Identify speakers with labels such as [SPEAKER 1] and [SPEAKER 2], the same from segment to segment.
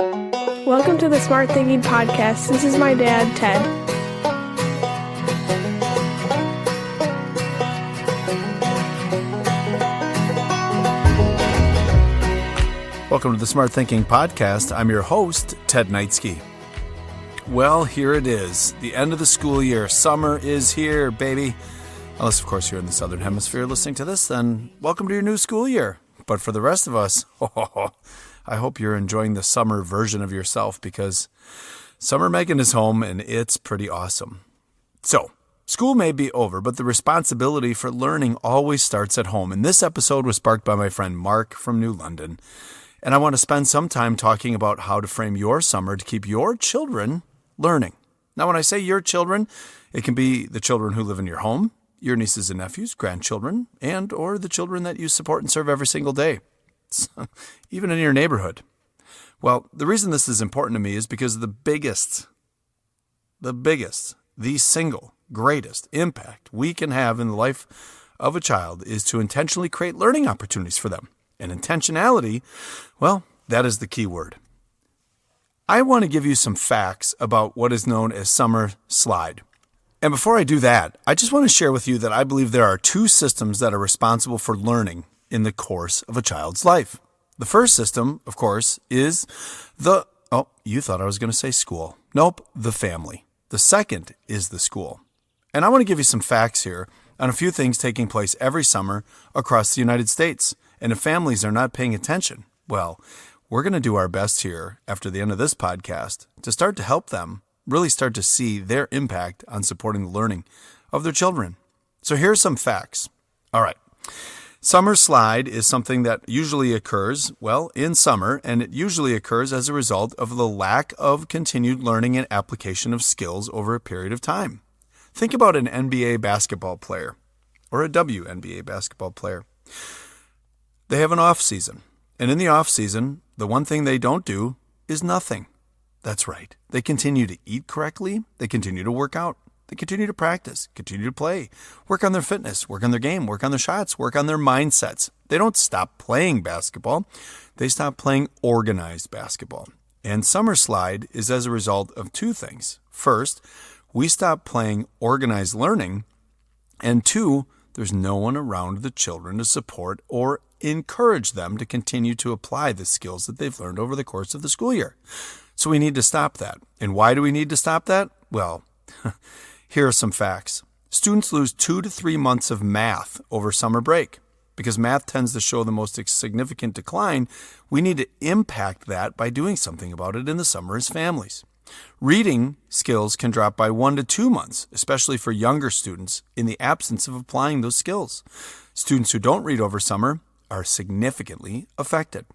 [SPEAKER 1] Welcome to the Smart Thinking Podcast. This is my dad, Ted.
[SPEAKER 2] Welcome to the Smart Thinking Podcast. I'm your host, Ted Knightsky. Well, here it is. The end of the school year. Summer is here, baby. Unless, of course, you're in the Southern Hemisphere listening to this, then welcome to your new school year. But for the rest of us, I hope you're enjoying the summer version of yourself because Summer Megan is home and it's pretty awesome. So, school may be over, but the responsibility for learning always starts at home. And this episode was sparked by my friend Mark from New London. And I want to spend some time talking about how to frame your summer to keep your children learning. Now, when I say your children, it can be the children who live in your home, your nieces and nephews, grandchildren, and or the children that you support and serve every single day, even in your neighborhood. Well, the reason this is important to me is because the single greatest impact we can have in the life of a child is to intentionally create learning opportunities for them. And intentionality, well, that is the key word. I want to give you some facts about what is known as summer slide. And before I do that, I just want to share with you that I believe there are two systems that are responsible for learning in the course of a child's life. The first system, of course, is you thought I was going to say school. Nope, the family. The second is the school. And I want to give you some facts here on a few things taking place every summer across the United States. And if families are not paying attention, well, we're going to do our best here after the end of this podcast to start to help them really start to see their impact on supporting the learning of their children. So here's some facts. All right. Summer slide is something that usually occurs, in summer, and it usually occurs as a result of the lack of continued learning and application of skills over a period of time. Think about an NBA basketball player or a WNBA basketball player. They have an off season, and in the off season, the one thing they don't do is nothing. That's right. They continue to eat correctly. They continue to work out. They continue to practice, continue to play, work on their fitness, work on their game, work on their shots, work on their mindsets. They don't stop playing basketball. They stop playing organized basketball. And summer slide is as a result of two things. First, we stop playing organized learning. And two, there's no one around the children to support or encourage them to continue to apply the skills that they've learned over the course of the school year. So we need to stop that. And why do we need to stop that? Well, here are some facts. Students lose 2 to 3 months of math over summer break. Because math tends to show the most significant decline, we need to impact that by doing something about it in the summer as families. Reading skills can drop by 1 to 2 months, especially for younger students, in the absence of applying those skills. Students who don't read over summer are significantly affected.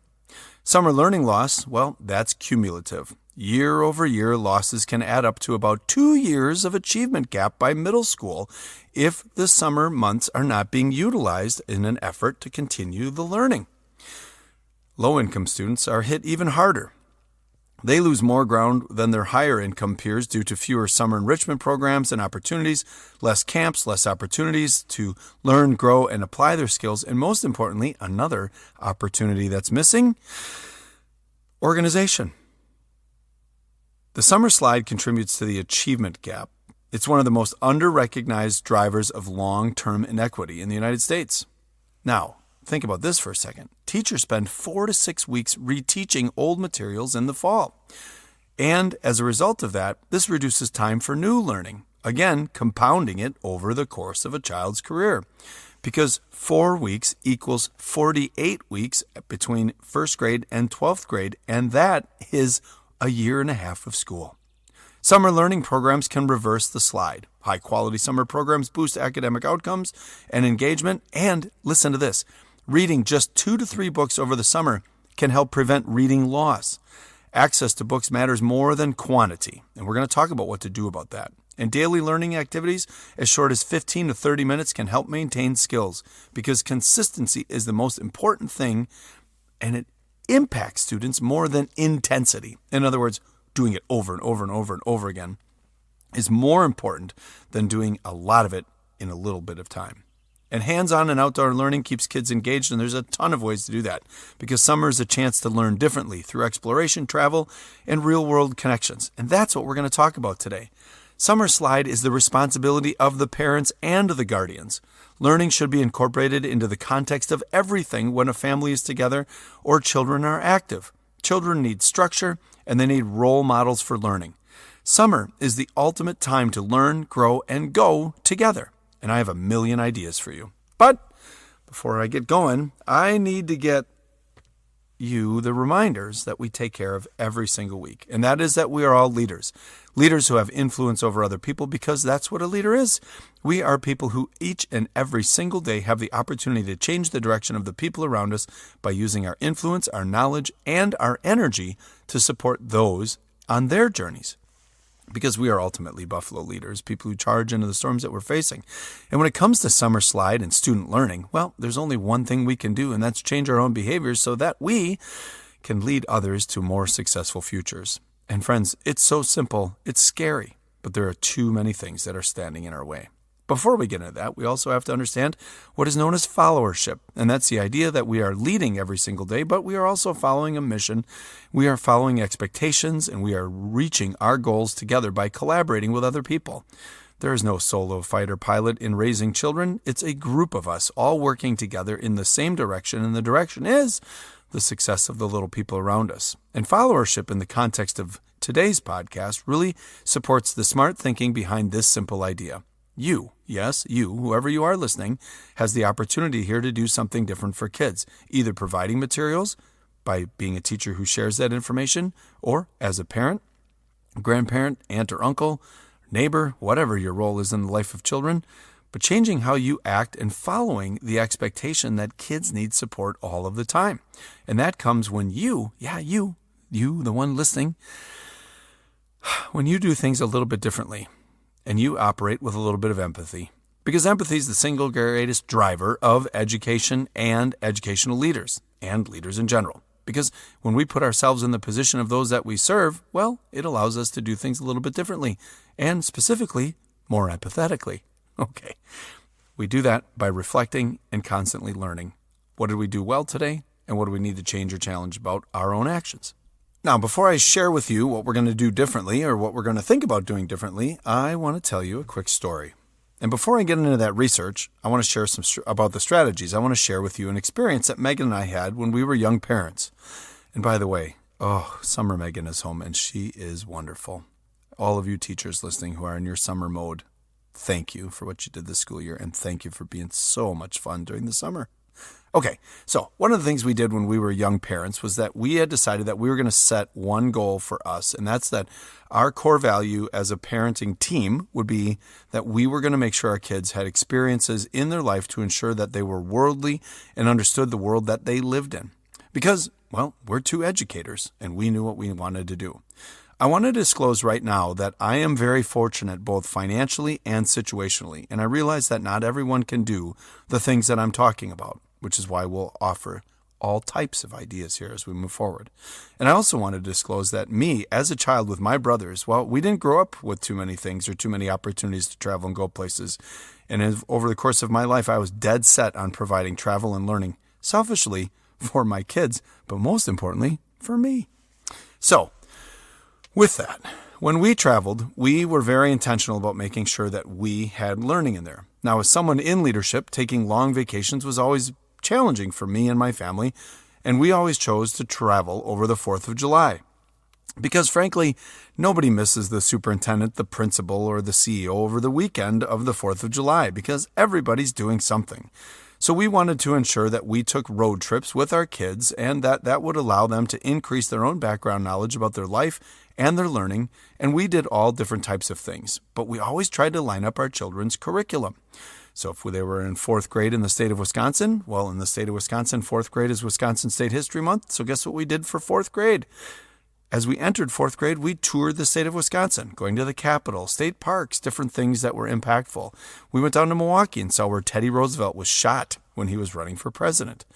[SPEAKER 2] Summer learning loss, that's cumulative. Year over year, losses can add up to about 2 years of achievement gap by middle school if the summer months are not being utilized in an effort to continue the learning. Low-income students are hit even harder. They lose more ground than their higher-income peers due to fewer summer enrichment programs and opportunities, less camps, less opportunities to learn, grow, and apply their skills, and most importantly, another opportunity that's missing, organization. The summer slide contributes to the achievement gap. It's one of the most under-recognized drivers of long-term inequity in the United States. Now, think about this for a second. Teachers spend 4 to 6 weeks reteaching old materials in the fall. And as a result of that, this reduces time for new learning, again, compounding it over the course of a child's career. Because 4 weeks equals 48 weeks between first grade and 12th grade, and that is a year and a half of school. Summer learning programs can reverse the slide. High-quality summer programs boost academic outcomes and engagement. And listen to this. Reading just 2 to 3 books over the summer can help prevent reading loss. Access to books matters more than quantity. And we're going to talk about what to do about that. And daily learning activities as short as 15 to 30 minutes can help maintain skills because consistency is the most important thing, and it impacts students more than intensity. In other words, doing it over and over and over and over again is more important than doing a lot of it in a little bit of time. And hands-on and outdoor learning keeps kids engaged, and there's a ton of ways to do that because summer is a chance to learn differently through exploration, travel, and real-world connections. And that's what we're going to talk about today. Summer Slide is the responsibility of the parents and the guardians. Learning should be incorporated into the context of everything when a family is together or children are active. Children need structure, and they need role models for learning. Summer is the ultimate time to learn, grow, and go together. And I have a million ideas for you. But before I get going, I need to get you the reminders that we take care of every single week. And that is that we are all leaders. Leaders who have influence over other people because that's what a leader is. We are people who each and every single day have the opportunity to change the direction of the people around us by using our influence, our knowledge, and our energy to support those on their journeys. Because we are ultimately Buffalo leaders, people who charge into the storms that we're facing. And when it comes to Summer Slide and student learning, well, there's only one thing we can do, and that's change our own behaviors so that we can lead others to more successful futures. And friends, it's so simple, it's scary, but there are too many things that are standing in our way. Before we get into that, we also have to understand what is known as followership. And that's the idea that we are leading every single day, but we are also following a mission. We are following expectations, and we are reaching our goals together by collaborating with other people. There is no solo fighter pilot in raising children. It's a group of us all working together in the same direction, and the direction is the success of the little people around us. And followership in the context of today's podcast really supports the smart thinking behind this simple idea. You, yes, you, whoever you are listening, has the opportunity here to do something different for kids, either providing materials by being a teacher who shares that information, or as a parent, grandparent, aunt or uncle, neighbor, whatever your role is in the life of children, but changing how you act and following the expectation that kids need support all of the time. And that comes when you, the one listening, when you do things a little bit differently. And you operate with a little bit of empathy. Because empathy is the single greatest driver of education and educational leaders, and leaders in general. Because when we put ourselves in the position of those that we serve, well, it allows us to do things a little bit differently, and specifically, more empathetically. Okay, we do that by reflecting and constantly learning. What did we do well today, and what do we need to change or challenge about our own actions? Now, before I share with you what we're going to do differently or what we're going to think about doing differently, I want to tell you a quick story. And before I get into that research, I want to share some about the strategies. I want to share with you an experience that Megan and I had when we were young parents. And by the way, summer Megan is home, and she is wonderful. All of you teachers listening who are in your summer mode, thank you for what you did this school year, and thank you for being so much fun during the summer. Okay, so one of the things we did when we were young parents was that we had decided that we were going to set one goal for us, and that's that our core value as a parenting team would be that we were going to make sure our kids had experiences in their life to ensure that they were worldly and understood the world that they lived in. Because, well, we're two educators, and we knew what we wanted to do. I want to disclose right now that I am very fortunate both financially and situationally, and I realize that not everyone can do the things that I'm talking about, which is why we'll offer all types of ideas here as we move forward. And I also want to disclose that me, as a child with my brothers, well, we didn't grow up with too many things or too many opportunities to travel and go places. And over the course of my life, I was dead set on providing travel and learning, selfishly for my kids, but most importantly, for me. So, with that, when we traveled, we were very intentional about making sure that we had learning in there. Now, as someone in leadership, taking long vacations was always challenging for me and my family, and we always chose to travel over the 4th of July. Because frankly, nobody misses the superintendent, the principal, or the CEO over the weekend of the 4th of July, because everybody's doing something. So we wanted to ensure that we took road trips with our kids, and that would allow them to increase their own background knowledge about their life and their learning, and we did all different types of things. But we always tried to line up our children's curriculum. So if they were in 4th grade in the state of Wisconsin, well, in the state of Wisconsin, 4th grade is Wisconsin State History Month. So guess what we did for 4th grade? As we entered 4th grade, we toured the state of Wisconsin, going to the Capitol, state parks, different things that were impactful. We went down to Milwaukee and saw where Teddy Roosevelt was shot when he was running for president.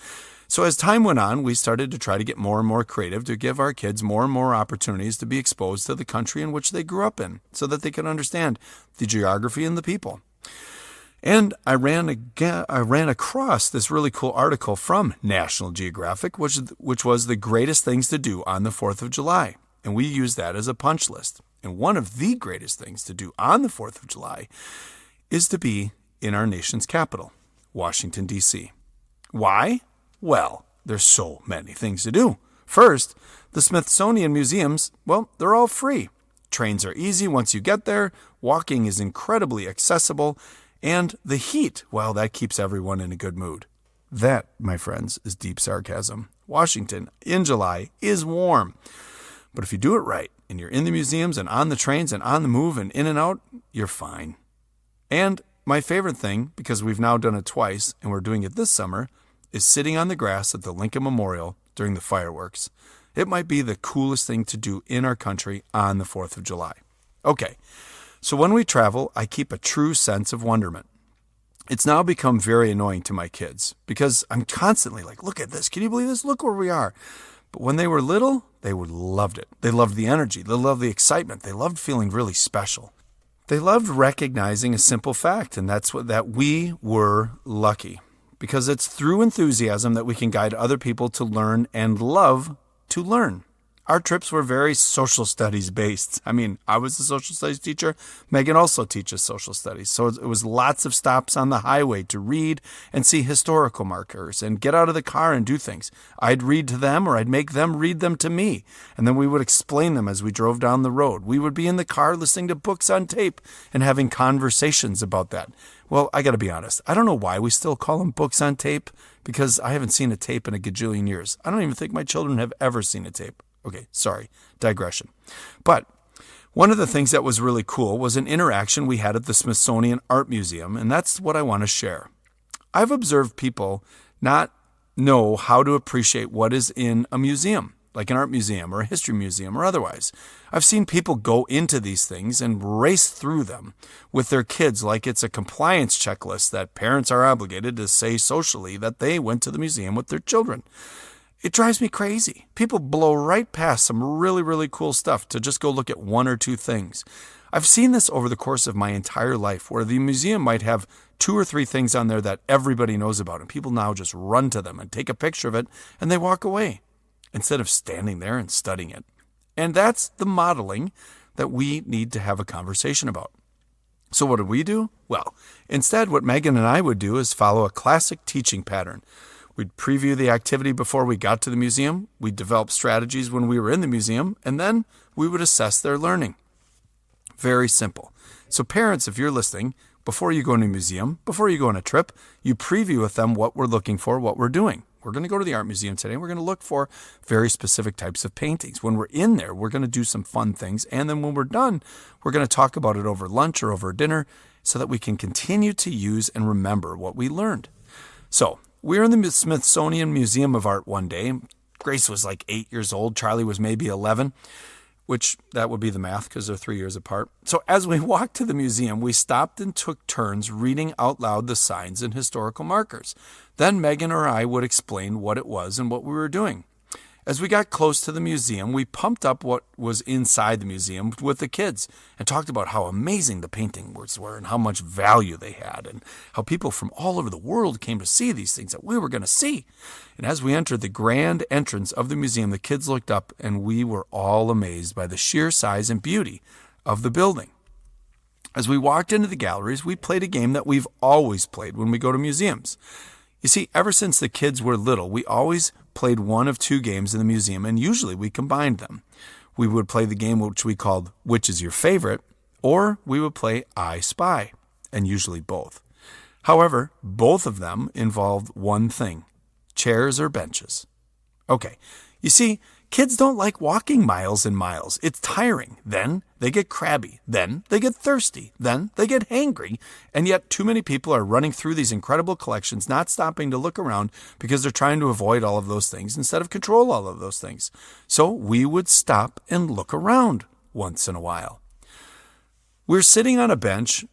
[SPEAKER 2] So as time went on, we started to try to get more and more creative to give our kids more and more opportunities to be exposed to the country in which they grew up in so that they could understand the geography and the people. And I ran across this really cool article from National Geographic, which was the greatest things to do on the 4th of July. And we use that as a punch list. And one of the greatest things to do on the 4th of July is to be in our nation's capital, Washington, D.C. Why? Well, there's so many things to do. First, the Smithsonian museums, well, they're all free. Trains are easy once you get there. Walking is incredibly accessible. And the heat, well, that keeps everyone in a good mood. That, my friends, is deep sarcasm. Washington, in July, is warm. But if you do it right, and you're in the museums and on the trains and on the move and in and out, you're fine. And my favorite thing, because we've now done it twice, and we're doing it this summer, is sitting on the grass at the Lincoln Memorial during the fireworks. It might be the coolest thing to do in our country on the 4th of July. Okay, so when we travel, I keep a true sense of wonderment. It's now become very annoying to my kids because I'm constantly like, look at this. Can you believe this? Look where we are. But when they were little, they loved it. They loved the energy. They loved the excitement. They loved feeling really special. They loved recognizing a simple fact, and that's that we were lucky. Because it's through enthusiasm that we can guide other people to learn and love to learn. Our trips were very social studies based. I mean, I was a social studies teacher. Megan also teaches social studies. So it was lots of stops on the highway to read and see historical markers and get out of the car and do things. I'd read to them or I'd make them read them to me. And then we would explain them as we drove down the road. We would be in the car listening to books on tape and having conversations about that. Well, I got to be honest. I don't know why we still call them books on tape because I haven't seen a tape in a gajillion years. I don't even think my children have ever seen a tape. Okay, sorry, digression. But one of the things that was really cool was an interaction we had at the Smithsonian Art Museum, and that's what I want to share. I've observed people not know how to appreciate what is in a museum, like an art museum or a history museum or otherwise. I've seen people go into these things and race through them with their kids like it's a compliance checklist that parents are obligated to say socially that they went to the museum with their children. It drives me crazy. People blow right past some really, really cool stuff to just go look at one or two things. I've seen this over the course of my entire life where the museum might have 2 or 3 things on there that everybody knows about, and people now just run to them and take a picture of it and they walk away instead of standing there and studying it. And that's the modeling that we need to have a conversation about. So what do? Well, instead what Megan and I would do is follow a classic teaching pattern. We'd preview the activity before we got to the museum. We'd develop strategies when we were in the museum, and then we would assess their learning. Very simple. So parents, if you're listening, before you go to a museum, before you go on a trip, you preview with them what we're looking for, what we're doing. We're going to go to the art museum today. We're going to look for very specific types of paintings. When we're in there, we're going to do some fun things. And then when we're done, we're going to talk about it over lunch or over dinner so that we can continue to use and remember what we learned. So we were in the Smithsonian Museum of Art one day. Grace was like 8 years old. Charlie was maybe 11, which that would be the math because they're 3 years apart. So as we walked to the museum, we stopped and took turns reading out loud the signs and historical markers. Then Megan or I would explain what it was and what we were doing. As we got close to the museum, we pumped up what was inside the museum with the kids and talked about how amazing the paintings were and how much value they had and how people from all over the world came to see these things that we were going to see. And as we entered the grand entrance of the museum, the kids looked up and we were all amazed by the sheer size and beauty of the building. As we walked into the galleries, we played a game that we've always played when we go to museums. You see, ever since the kids were little, we always played one of 2 games in the museum, and usually we combined them. We would play the game which we called Which is Your Favorite, or we would play I Spy, and usually both. However, both of them involved one thing: chairs or benches. Okay, you see, kids don't like walking miles and miles. It's tiring. Then they get crabby. Then they get thirsty. Then they get hangry. And yet too many people are running through these incredible collections, not stopping to look around because they're trying to avoid all of those things instead of control all of those things. So we would stop and look around once in a while. We're sitting on a bench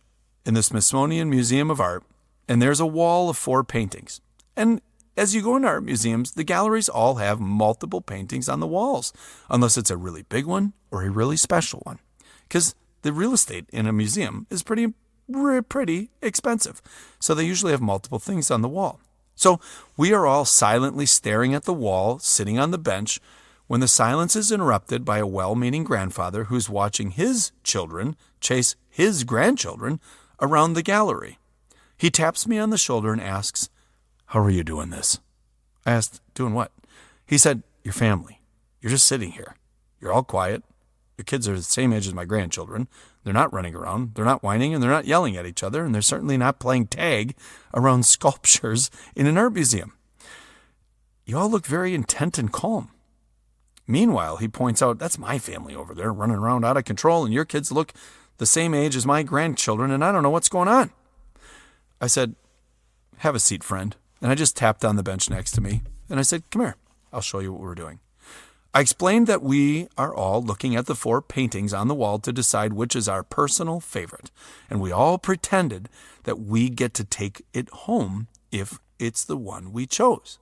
[SPEAKER 2] in the Smithsonian Museum of Art, and there's a wall of 4 paintings. And as you go into art museums, the galleries all have multiple paintings on the walls, unless it's a really big one or a really special one. Because the real estate in a museum is pretty pretty expensive. So they usually have multiple things on the wall. So we are all silently staring at the wall, sitting on the bench, when the silence is interrupted by a well-meaning grandfather who's watching his children chase his grandchildren around the gallery. He taps me on the shoulder and asks, "How are you doing this?" I asked, "Doing what?" He said, "Your family. You're just sitting here. You're all quiet. Your kids are the same age as my grandchildren. They're not running around. They're not whining, and they're not yelling at each other, and they're certainly not playing tag around sculptures in an art museum. You all look very intent and calm." Meanwhile, he points out, "That's my family over there running around out of control, and your kids look the same age as my grandchildren, and I don't know what's going on." I said, "Have a seat, friend." And I just tapped on the bench next to me, and I said, "Come here. I'll show you what we're doing." I explained that we are all looking at the 4 paintings on the wall to decide which is our personal favorite, and we all pretended that we get to take it home if it's the one we chose.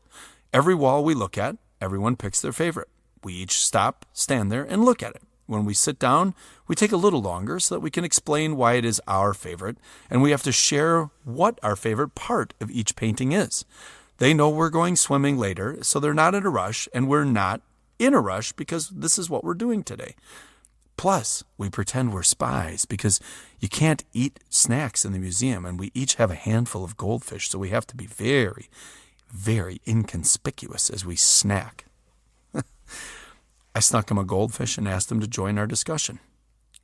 [SPEAKER 2] Every wall we look at, everyone picks their favorite. We each stop, stand there, and look at it. When we sit down, we take a little longer so that we can explain why it is our favorite, and we have to share what our favorite part of each painting is. They know we're going swimming later, so they're not in a rush, and we're not in a rush because this is what we're doing today. Plus, we pretend we're spies because you can't eat snacks in the museum, and we each have a handful of goldfish, so we have to be very, very inconspicuous as we snack. I snuck him a goldfish and asked him to join our discussion.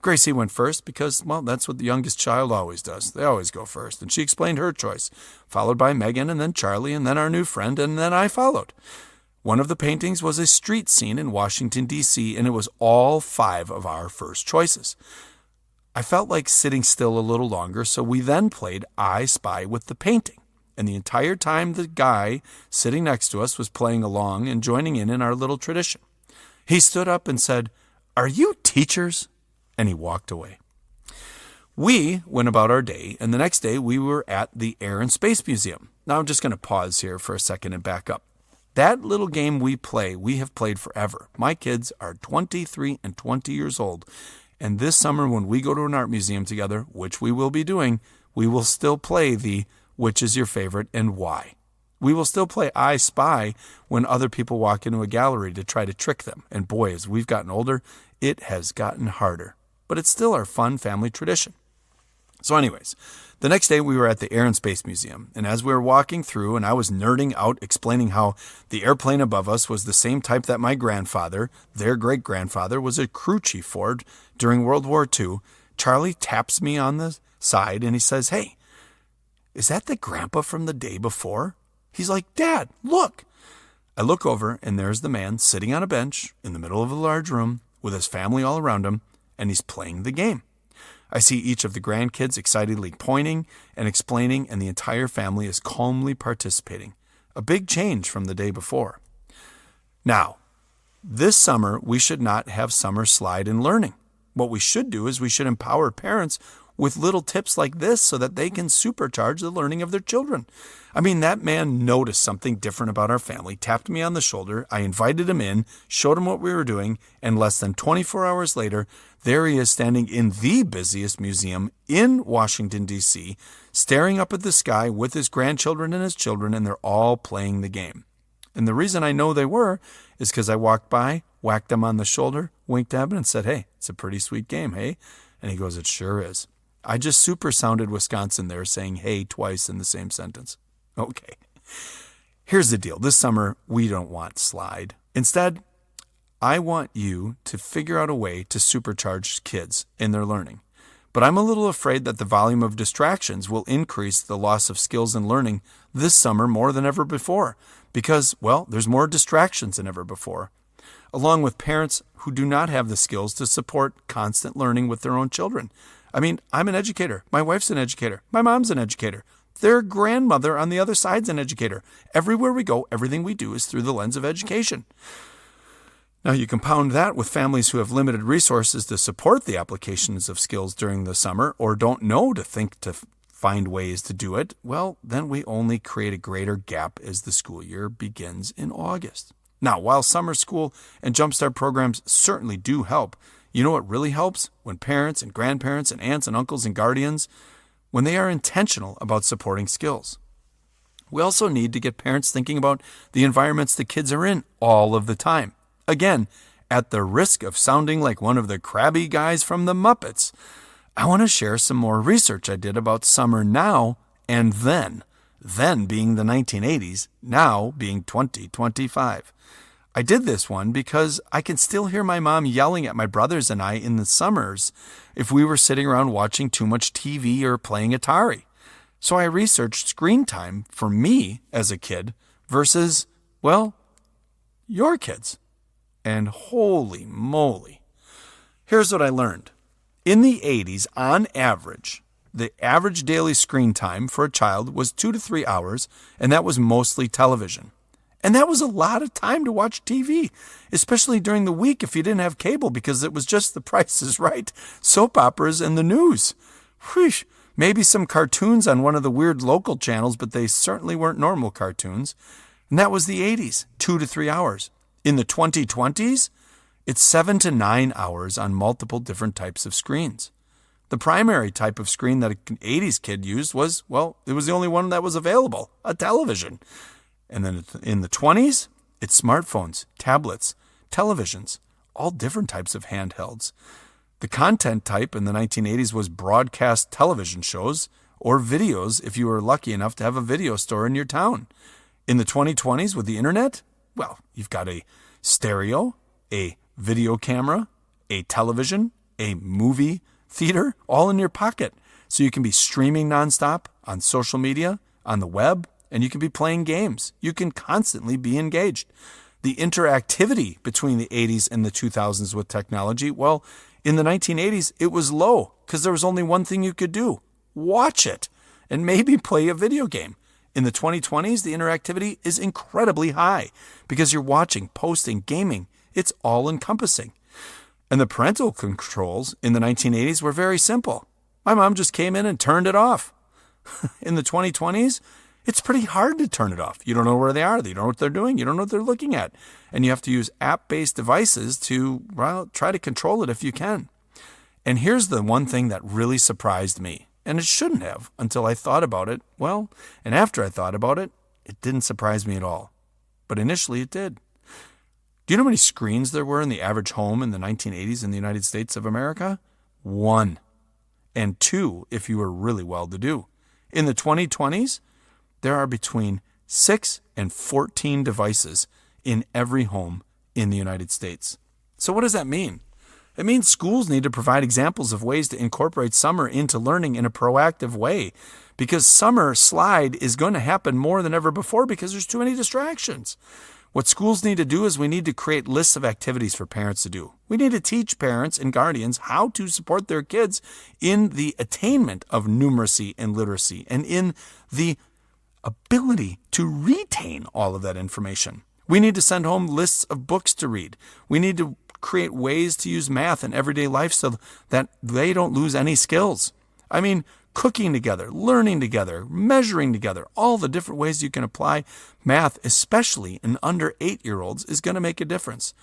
[SPEAKER 2] Gracie went first because, well, that's what the youngest child always does. They always go first, and she explained her choice, followed by Megan, and then Charlie, and then our new friend, and then I followed. One of the paintings was a street scene in Washington, D.C., and it was all 5 of our first choices. I felt like sitting still a little longer, so we then played I Spy with the painting. And the entire time the guy sitting next to us was playing along and joining in our little tradition. He stood up and said, "Are you teachers?" And he walked away. We went about our day, and the next day we were at the Air and Space Museum. Now I'm just going to pause here for a second and back up. That little game we have played forever. My kids are 23 and 20 years old, and this summer when we go to an art museum together, which we will be doing, we will still play the "Which is your favorite and why?" We will still play I Spy when other people walk into a gallery to try to trick them. And boy, as we've gotten older, it has gotten harder. But it's still our fun family tradition. So anyways, the next day we were at the Air and Space Museum. And as we were walking through, and I was nerding out explaining how the airplane above us was the same type that my grandfather, their great-grandfather, was a crew chief for during World War II, Charlie taps me on the side and he says, "Hey, is that the grandpa from the day before?" He's like, "Dad, look." I look over, and there's the man sitting on a bench in the middle of a large room with his family all around him, and he's playing the game. I see each of the grandkids excitedly pointing and explaining, and the entire family is calmly participating. A big change from the day before. Now, this summer, we should not have summer slide in learning. What we should do is we should empower parents with little tips like this so that they can supercharge the learning of their children. I mean, that man noticed something different about our family, tapped me on the shoulder, I invited him in, showed him what we were doing, and less than 24 hours later, there he is standing in the busiest museum in Washington, D.C., staring up at the sky with his grandchildren and his children, and they're all playing the game. And the reason I know they were is because I walked by, whacked them on the shoulder, winked at him, and said, "Hey, it's a pretty sweet game, hey?" And he goes, "It sure is." I just super sounded Wisconsin there, saying "hey" twice in the same sentence. Okay. Here's the deal. This summer, we don't want slide. Instead, I want you to figure out a way to supercharge kids in their learning. But I'm a little afraid that the volume of distractions will increase the loss of skills in learning this summer more than ever before because, well, there's more distractions than ever before, along with parents who do not have the skills to support constant learning with their own children. I mean, I'm an educator. My wife's an educator. My mom's an educator. Their grandmother on the other side's an educator. Everywhere we go, everything we do is through the lens of education. Now, you compound that with families who have limited resources to support the applications of skills during the summer or don't know to think to find ways to do it, well, then we only create a greater gap as the school year begins in August. Now, while summer school and Jumpstart programs certainly do help, you know what really helps? When parents and grandparents and aunts and uncles and guardians, when they are intentional about supporting skills. We also need to get parents thinking about the environments the kids are in all of the time. Again, at the risk of sounding like one of the crabby guys from the Muppets, I want to share some more research I did about summer now and then. Then being the 1980s, now being 2025. I did this one because I can still hear my mom yelling at my brothers and I in the summers if we were sitting around watching too much TV or playing Atari. So I researched screen time for me as a kid versus, well, your kids. And holy moly. Here's what I learned. In the 80s, on average, the average daily screen time for a child was 2 to 3 hours, and that was mostly television. And that was a lot of time to watch TV, especially during the week if you didn't have cable, because it was just The Price is Right, soap operas, and the news. Wheesh. Maybe some cartoons on one of the weird local channels, but they certainly weren't normal cartoons. And that was the 80s, 2 to 3 hours. In the 2020s, it's 7 to 9 hours on multiple different types of screens. The primary type of screen that an 80s kid used was, well, it was the only one that was available, a television. And then in the 20s, it's smartphones, tablets, televisions, all different types of handhelds. The content type in the 1980s was broadcast television shows or videos if you were lucky enough to have a video store in your town. In the 2020s with the internet, well, you've got a stereo, a video camera, a television, a movie theater, all in your pocket. So you can be streaming nonstop on social media, on the web, and you can be playing games. You can constantly be engaged. The interactivity between the 80s and the 2000s with technology, well, in the 1980s, it was low because there was only one thing you could do. Watch it and maybe play a video game. In the 2020s, the interactivity is incredibly high because you're watching, posting, gaming. It's all encompassing. And the parental controls in the 1980s were very simple. My mom just came in and turned it off. In the 2020s, it's pretty hard to turn it off. You don't know where they are. You don't know what they're doing. You don't know what they're looking at. And you have to use app-based devices to, well, try to control it if you can. And here's the one thing that really surprised me. And it shouldn't have until I thought about it. Well, and after I thought about it, it didn't surprise me at all. But initially it did. Do you know how many screens there were in the average home in the 1980s in the United States of America? 1. And 2 if you were really well-to-do. In the 2020s, there are between 6 and 14 devices in every home in the United States. So what does that mean? It means schools need to provide examples of ways to incorporate summer into learning in a proactive way, because summer slide is going to happen more than ever before because there's too many distractions. What schools need to do is we need to create lists of activities for parents to do. We need to teach parents and guardians how to support their kids in the attainment of numeracy and literacy and in the ability to retain all of that information. We need to send home lists of books to read. We need to create ways to use math in everyday life so that they don't lose any skills. I mean, cooking together, learning together, measuring together, all the different ways you can apply math, especially in under 8-year-olds, is going to make a difference.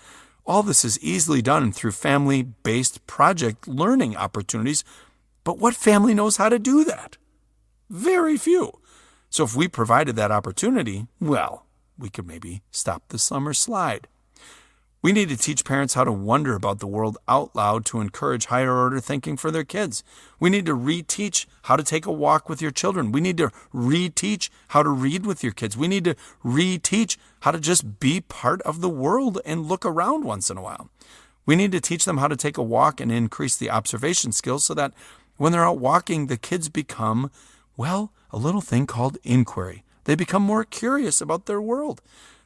[SPEAKER 2] All this is easily done through family-based project learning opportunities, but what family knows how to do that? Very few. So if we provided that opportunity, well, we could maybe stop the summer slide. We need to teach parents how to wonder about the world out loud to encourage higher order thinking for their kids. We need to reteach how to take a walk with your children. We need to reteach how to read with your kids. We need to reteach how to just be part of the world and look around once in a while. We need to teach them how to take a walk and increase the observation skills so that when they're out walking, the kids become, well, a little thing called inquiry. They become more curious about their world.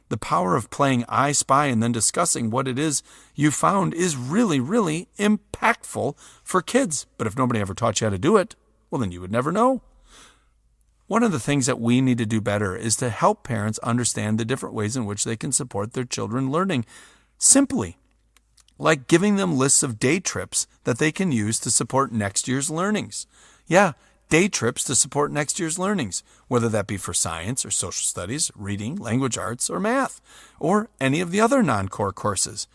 [SPEAKER 2] The power of playing I Spy and then discussing what it is you found is really, really impactful for kids. But if nobody ever taught you how to do it, well, then you would never know. One of the things that we need to do better is to help parents understand the different ways in which they can support their children learning simply, like giving them lists of day trips that they can use to support next year's learnings. Yeah, day trips to support next year's learnings, whether that be for science or social studies, reading, language arts, or math, or any of the other non-core courses.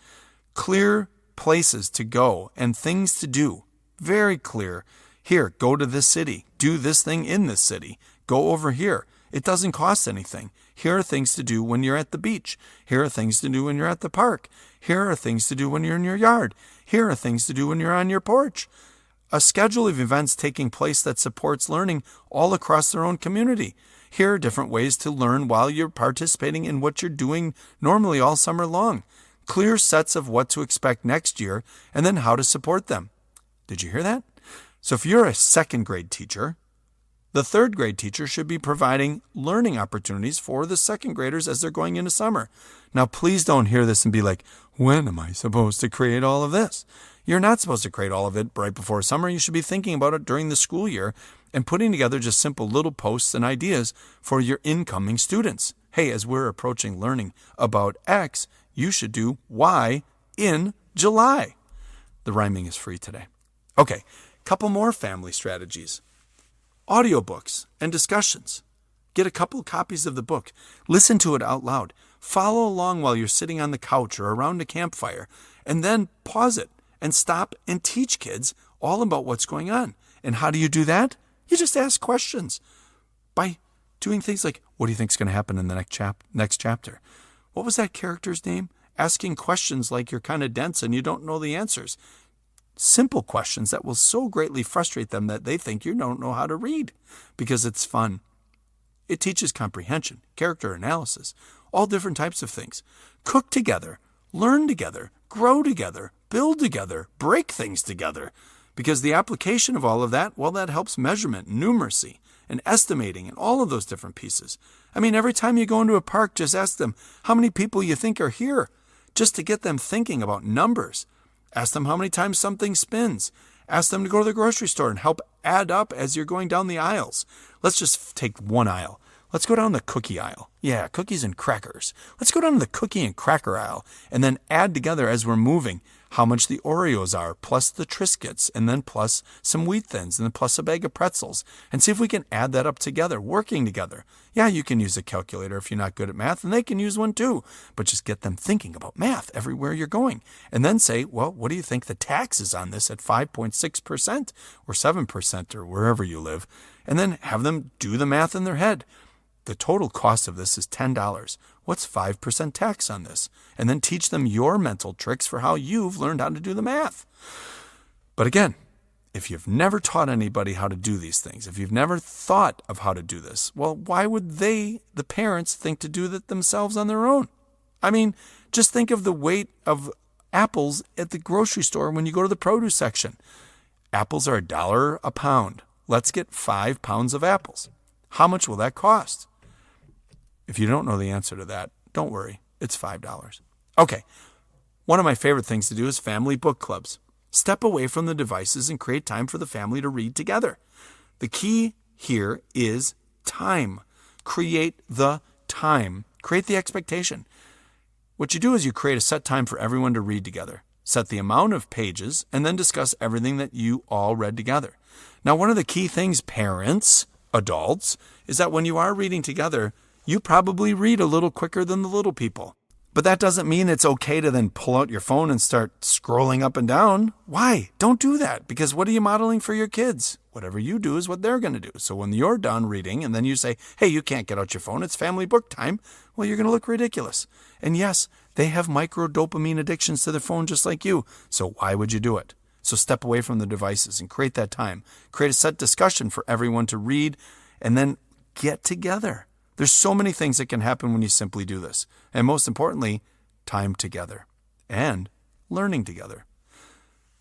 [SPEAKER 2] Clear places to go and things to do. Very clear. Here, go to this city. Do this thing in this city. Go over here. It doesn't cost anything. Here are things to do when you're at the beach. Here are things to do when you're at the park. Here are things to do when you're in your yard. Here are things to do when you're on your porch. A schedule of events taking place that supports learning all across their own community. Here are different ways to learn while you're participating in what you're doing normally all summer long. Clear sets of what to expect next year and then how to support them. Did you hear that? So if you're a second grade teacher, the third grade teacher should be providing learning opportunities for the second graders as they're going into summer. Now, please don't hear this and be like, when am I supposed to create all of this? You're not supposed to create all of it right before summer. You should be thinking about it during the school year and putting together just simple little posts and ideas for your incoming students. Hey, as we're approaching learning about X, you should do Y in July. The rhyming is free today. Okay, couple more family strategies. Audiobooks and discussions. Get a couple copies of the book. Listen to it out loud. Follow along while you're sitting on the couch or around a campfire, and then pause it and stop and teach kids all about what's going on. And how do you do that? You just ask questions by doing things like, what do you think is going to happen in the next chapter? What was that character's name? Asking questions like you're kind of dense and you don't know the answers. Simple questions that will so greatly frustrate them that they think you don't know how to read because it's fun. It teaches comprehension, character analysis, all different types of things. Cook together, learn together, grow together, build together, break things together. Because the application of all of that, well, that helps measurement, numeracy, and estimating, and all of those different pieces. I mean, every time you go into a park, just ask them how many people you think are here, just to get them thinking about numbers. Ask them how many times something spins. Ask them to go to the grocery store and help add up as you're going down the aisles. Let's just take one aisle. Let's go down the cookie aisle. Yeah, cookies and crackers. Let's go down to the cookie and cracker aisle and then add together as we're moving how much the Oreos are, plus the Triscuits, and then plus some Wheat Thins, and then plus a bag of pretzels, and see if we can add that up together, working together. Yeah, you can use a calculator if you're not good at math, and they can use one too, but just get them thinking about math everywhere you're going. And then say, well, what do you think the tax is on this at 5.6% or 7% or wherever you live? And then have them do the math in their head. The total cost of this is $10. What's 5% tax on this? And then teach them your mental tricks for how you've learned how to do the math. But again, if you've never taught anybody how to do these things, if you've never thought of how to do this, well, why would they, the parents, think to do that themselves on their own? I mean, just think of the weight of apples at the grocery store when you go to the produce section. Apples are $1 a pound. Let's get 5 pounds of apples. How much will that cost? If you don't know the answer to that, don't worry. It's $5. Okay. One of my favorite things to do is family book clubs. Step away from the devices and create time for the family to read together. The key here is time. Create the time. Create the expectation. What you do is you create a set time for everyone to read together. Set the amount of pages and then discuss everything that you all read together. Now, one of the key things, parents, adults, is that when you are reading together, you probably read a little quicker than the little people. But that doesn't mean it's okay to then pull out your phone and start scrolling up and down. Why? Don't do that, because what are you modeling for your kids? Whatever you do is what they're going to do. So when you're done reading and then you say, hey, you can't get out your phone, it's family book time, well, you're going to look ridiculous. And yes, they have micro-dopamine addictions to their phone just like you. So why would you do it? So step away from the devices and create that time. Create a set discussion for everyone to read and then get together. There's so many things that can happen when you simply do this. And most importantly, time together and learning together.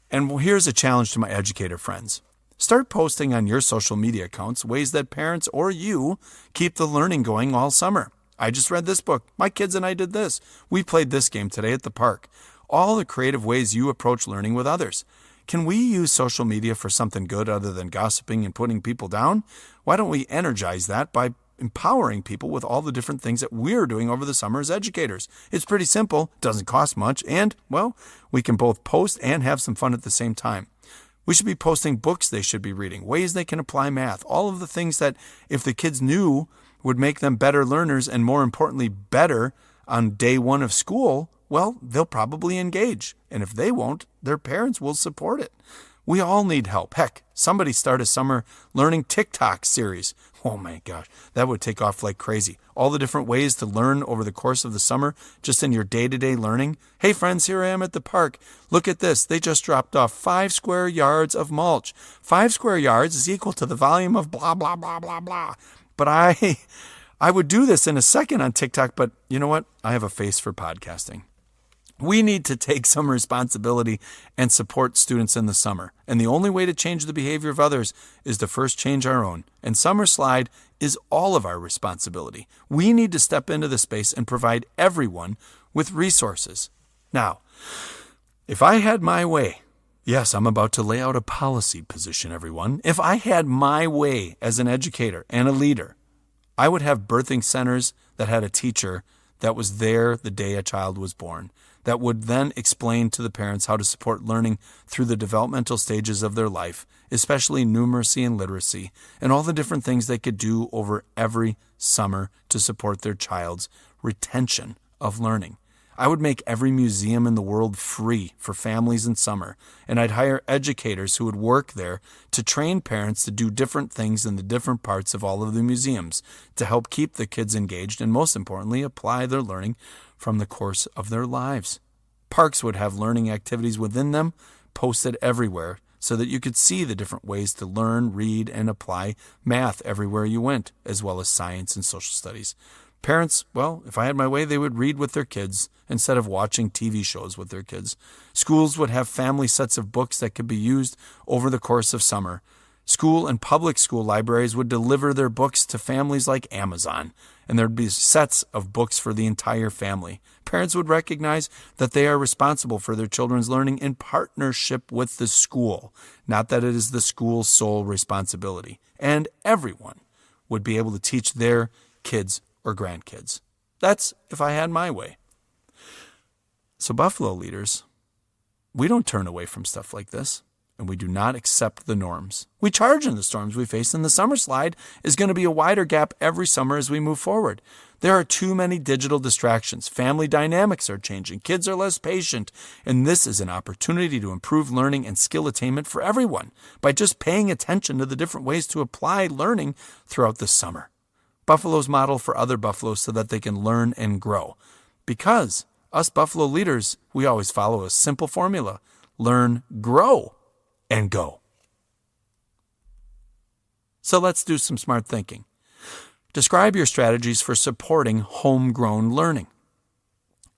[SPEAKER 2] And here's a challenge to my educator friends. Start posting on your social media accounts ways that parents or you keep the learning going all summer. I just read this book. My kids and I did this. We played this game today at the park. All the creative ways you approach learning with others. Can we use social media for something good other than gossiping and putting people down? Why don't we energize that by empowering people with all the different things that we're doing over the summer as educators? It's pretty simple, doesn't cost much, and, well, we can both post and have some fun at the same time. We should be posting books they should be reading, ways they can apply math, all of the things that if the kids knew would make them better learners and more importantly, better on day one of school, well, they'll probably engage. And if they won't, their parents will support it. We all need help. Heck, somebody start a summer learning TikTok series. Oh my gosh, that would take off like crazy. All the different ways to learn over the course of the summer, just in your day-to-day learning. Hey friends, here I am at the park. Look at this. They just dropped off 5 square yards of mulch. 5 square yards is equal to the volume of blah, blah, blah, blah, blah. But I would do this in a second on TikTok, but you know what? I have a face for podcasting. We need to take some responsibility and support students in the summer. And the only way to change the behavior of others is to first change our own. And Summer Slide is all of our responsibility. We need to step into the space and provide everyone with resources. Now, if I had my way, yes, I'm about to lay out a policy position, everyone. If I had my way as an educator and a leader, I would have birthing centers that had a teacher that was there the day a child was born, that would then explain to the parents how to support learning through the developmental stages of their life, especially numeracy and literacy, and all the different things they could do over every summer to support their child's retention of learning. I would make every museum in the world free for families in summer, and I'd hire educators who would work there to train parents to do different things in the different parts of all of the museums to help keep the kids engaged and, most importantly, apply their learning from the course of their lives. Parks would have learning activities within them posted everywhere so that you could see the different ways to learn, read, and apply math everywhere you went, as well as science and social studies. Parents, well, if I had my way, they would read with their kids instead of watching TV shows with their kids. Schools would have family sets of books that could be used over the course of summer. School and public school libraries would deliver their books to families like Amazon, and there'd be sets of books for the entire family. Parents would recognize that they are responsible for their children's learning in partnership with the school, not that it is the school's sole responsibility. And everyone would be able to teach their kids or grandkids. That's if I had my way. So Buffalo leaders, we don't turn away from stuff like this, and we do not accept the norms. We charge in the storms we face, and the Summer Slide is going to be a wider gap every summer as we move forward. There are too many digital distractions. Family dynamics are changing. Kids are less patient, and this is an opportunity to improve learning and skill attainment for everyone by just paying attention to the different ways to apply learning throughout the summer. Buffaloes model for other buffaloes so that they can learn and grow. Because us Buffalo leaders, we always follow a simple formula: learn, grow, and go. So let's do some smart thinking. Describe your strategies for supporting homegrown learning.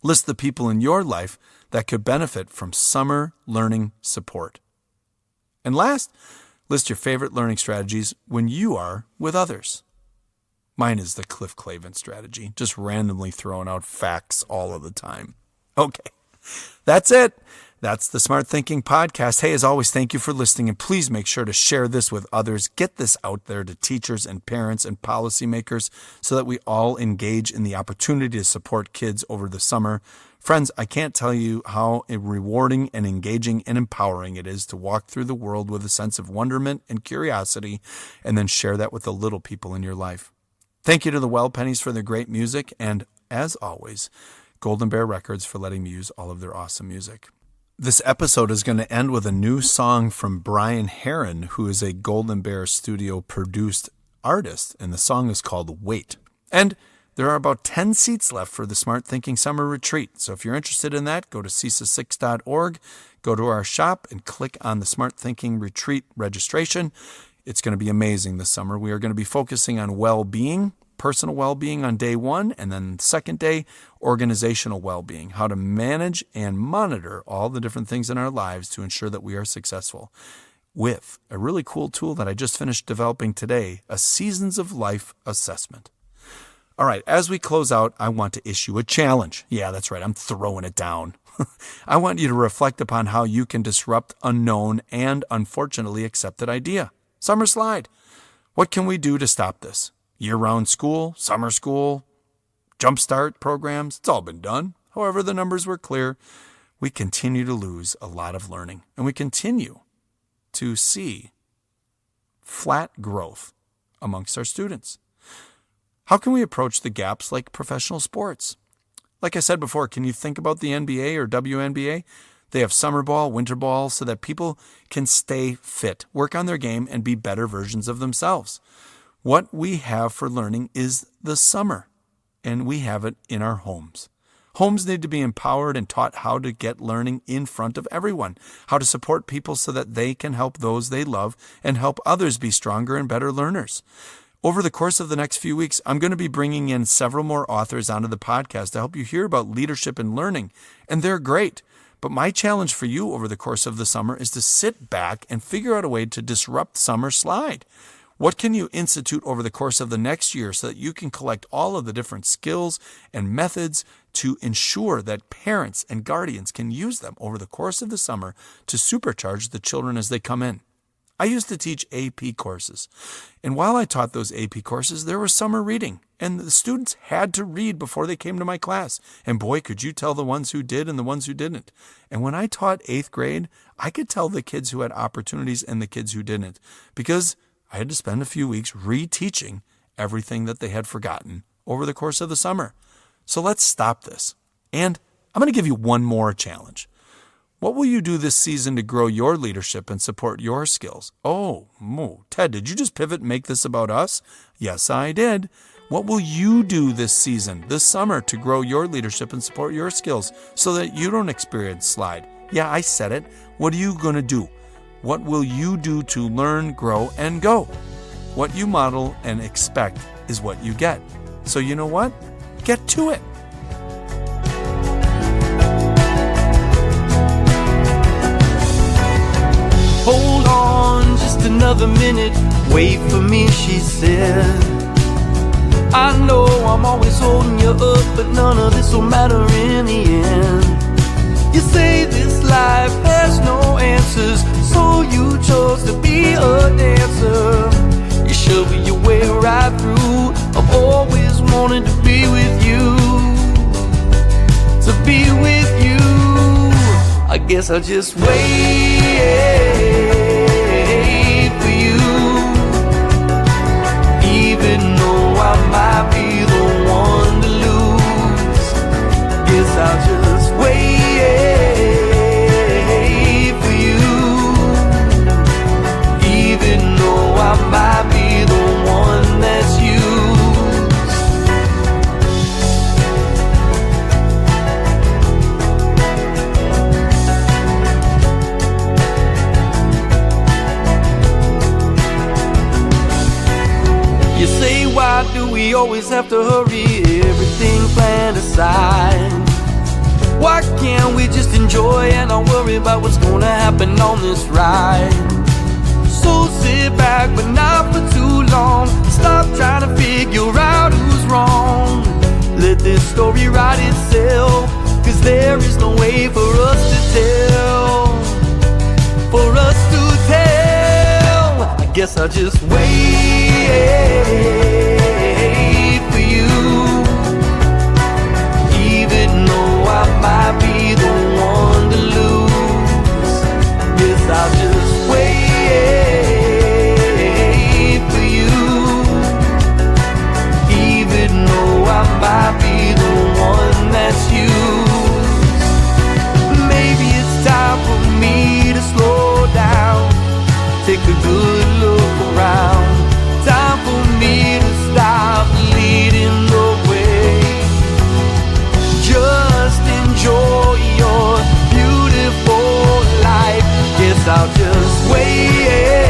[SPEAKER 2] List the people in your life that could benefit from summer learning support. And last, list your favorite learning strategies when you are with others. Mine is the Cliff Clavin strategy, just randomly throwing out facts all of the time. Okay, that's it. That's the Smart Thinking Podcast. Hey, as always, thank you for listening, and please make sure to share this with others. Get this out there to teachers and parents and policymakers so that we all engage in the opportunity to support kids over the summer. Friends, I can't tell you how rewarding and engaging and empowering it is to walk through the world with a sense of wonderment and curiosity and then share that with the little people in your life. Thank you to the Well Pennies for their great music, and as always, Golden Bear Records for letting me use all of their awesome music. This episode is going to end with a new song from Brian Heron, who is a Golden Bear Studio produced artist, and the song is called Wait. And there are about 10 seats left for the Smart Thinking Summer Retreat, so if you're interested in that, go to CISA6.org, go to our shop, and click on the Smart Thinking Retreat registration. It's going to be amazing this summer. We are going to be focusing on well-being, personal well-being on day one, and then second day, organizational well-being, how to manage and monitor all the different things in our lives to ensure that we are successful with a really cool tool that I just finished developing today, a Seasons of Life assessment. All right, as we close out, I want to issue a challenge. Yeah, that's right. I'm throwing it down. I want you to reflect upon how you can disrupt a known and unfortunately accepted idea. Summer Slide. What can we do to stop this? Year-round school, summer school, jumpstart programs, it's all been done. However, the numbers were clear. We continue to lose a lot of learning, and we continue to see flat growth amongst our students. How can we approach the gaps like professional sports? Like I said before, can you think about the NBA or WNBA? They have summer ball, winter ball, so that people can stay fit, work on their game, and be better versions of themselves. What we have for learning is the summer, and we have it in our homes. Homes need to be empowered and taught how to get learning in front of everyone, how to support people so that they can help those they love and help others be stronger and better learners. Over the course of the next few weeks, I'm going to be bringing in several more authors onto the podcast to help you hear about leadership and learning, and they're great. But my challenge for you over the course of the summer is to sit back and figure out a way to disrupt summer slide. What can you institute over the course of the next year so that you can collect all of the different skills and methods to ensure that parents and guardians can use them over the course of the summer to supercharge the children as they come in? I used to teach AP courses, and while I taught those AP courses, there was summer reading, and the students had to read before they came to my class, and boy, could you tell the ones who did and the ones who didn't. And when I taught 8th grade, I could tell the kids who had opportunities and the kids who didn't, because I had to spend a few weeks reteaching everything that they had forgotten over the course of the summer. So let's stop this. And I'm going to give you one more challenge. What will you do this season to grow your leadership and support your skills? Oh, Ted, did you just pivot and make this about us? Yes, I did. What will you do this season, this summer, to grow your leadership and support your skills so that you don't experience slide? Yeah, I said it. What are you going to do? What will you do to learn, grow, and go? What you model and expect is what you get. So you know what? Get to it.
[SPEAKER 3] Hold on just another minute, wait for me, she said. I know I'm always holding you up, but none of this will matter in the end. You say this life has no answers, so you chose to be a dancer. You shove your way right through. I've always wanted to be with you, to be with you. I guess I'll just wait for you, even though I might be the one to lose. Guess I'll just wait for you, even though I might be the one that's used. You say, why do we always have to hurry, everything planned aside? Why can't we just enjoy and not worry about what's gonna happen on this ride? So sit back, but not for too long. Stop trying to figure out who's wrong. Let this story write itself, 'cause there is no way for us to tell, for us to tell. I guess I'll just wait for you, even though I might be the one to lose. Guess I'll just wait for you, even though I might be the one that's used. Maybe it's time for me to slow down, take a good look around. Time for me to stop leading the way. Just enjoy your beautiful life. Guess I'll just wait